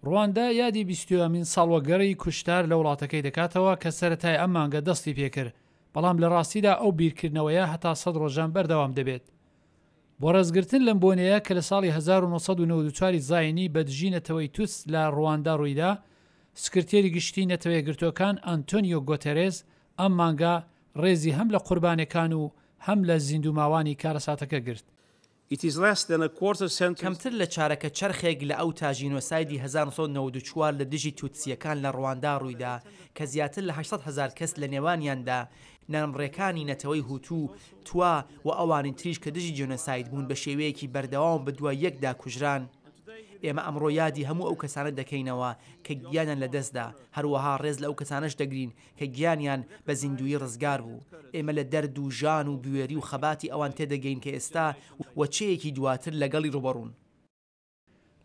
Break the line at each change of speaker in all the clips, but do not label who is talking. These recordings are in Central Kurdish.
ڕواندا یادی 20مین ساڵوەگەڕی کوشتار لە وڵاتەکەی دەکاتەوە کە سەرەتای ئەم مانگە دەستی پێکرد، بەڵام لە ڕاستیدا ئەو بیرکردنەوەیە هەتا 100 ڕۆژان بەردەوام دەبێت. بۆ ڕێزگرتن لەم بۆنەیە کە لە ساڵی 1994 زاینی بە دژی نەتەوەی تووس لە ڕواندا ڕوویدا، سکرتێری گشتی نەتەوەی گرتوەکان ئەنتۆنیۆ گۆتێرێز ئەم مانگە ڕێزی هەم لە قوربانەکان و هەم لە زیندووماوانی کارەساتەکە گرت.
کەمتر لە چارەکە چرخێک لە ئەو تاژینۆسایدی 1994 لە دژی تووتسیەکان لە ڕواندا ڕوویدا کە زیاتر لە 800,000 کەس لە نێوانیاندا نانڕێکانی نەتەوەی هوتو، توا و ئەوانی تریش کە دژی جۆنۆساید بوون بە شێوەیەکی بەردەوام بە دوای یەکدا کوژران. ئێمە ئەمڕۆ یادی هەموو ئەو کەسانە دەکەینەوە کە گیانیان لە دەستدا، هەروەها ڕێز لە ئەو کەسانەش دەگرین کە گیانیان بە زیندوی ڕزگار بوو. ئێمە لە دەرد و ژان و بوێری و خەباتی ئەوان تێدەگەین کە ئێستا وەچەیەکی دواتر لەگەڵی ڕوبەڕوون.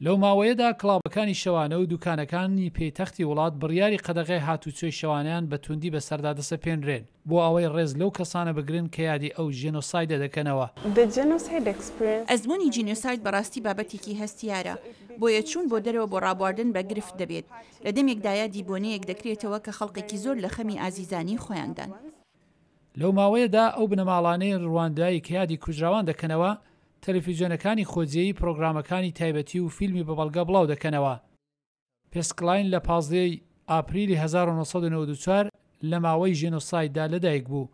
لەو ماوەیەدا کڵاوەکانی شەوانە و دوکانەکانی پێیتەختی وڵات بڕیاری قەدەغەی هاتوچۆی شەوانیان بە توندی بەسەردا دەسەپێنرێن بۆ ئەوەی ڕێز لەو کەسانە بگرن کە یادی ئەو ژێنۆسایدە دەکەنەوە.
ئەزمموی جینۆساید بەڕاستی بابەتێکی هەستیارە، بۆیە چوون بۆ دەرەوە بۆ ڕابواردن بە گرفت دەبێت. لە دەمێکدا یادی بۆنەیەک دەکرێتەوە کە خەڵقێکی زۆر لە خەمی ئازیزانی خۆیاندان.
لەو ماوەیەدا ئەو بنەماڵانەی ڕواندایی کە یادی کوژراوان دەکەنەوە، تەلەڤیزیۆنەکانی خۆجیەی پرۆگرامەکانی تایبەتی و فیلمی بە بەڵگە بڵاو دەکەنەوە. پێسکلاین لە 15 ئاپریلی 1994 لە ماوەی ژێنۆسایددا لەدایک بوو.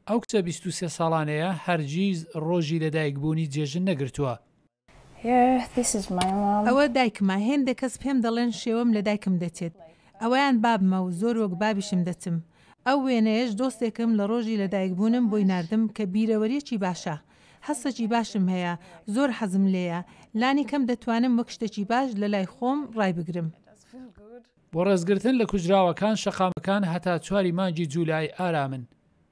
ئەو کچە 23 ساڵانەیە هەرگیز ڕۆژی لەدایکبوونی جێژن نەگرتووە.
ئەوە دایکمە، هێندێک کەس پێم دەڵێن شێوەم لە دایکم دەچێت. ئەوەیان بابمە و زۆر وەک بابیشم دەچم. ئەو وێنەیەش دۆستێکم لە ڕۆژی لەدایکبوونم بۆی ناردم کە بیرەوەریەکی باشە. هەستێکی باشم هەیە، زۆر حەزم لێیە، لانی کەم دەتوانم وەک شتێکی باش لە لای خۆم ڕای بگرم.
بۆ ڕێزگرتن لە کوژراوەکان شەقامەکان هەتا 4 مانگی جوولای ئارامن،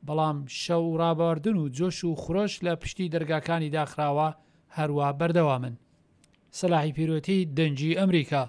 بەڵام شەو ڕابواردن و جۆش و خۆش لە پشتی دەرگاکانی داخراوە هەروە بەردەوامن. سەلاحی پیرۆتی، دەنگی ئەمریکا.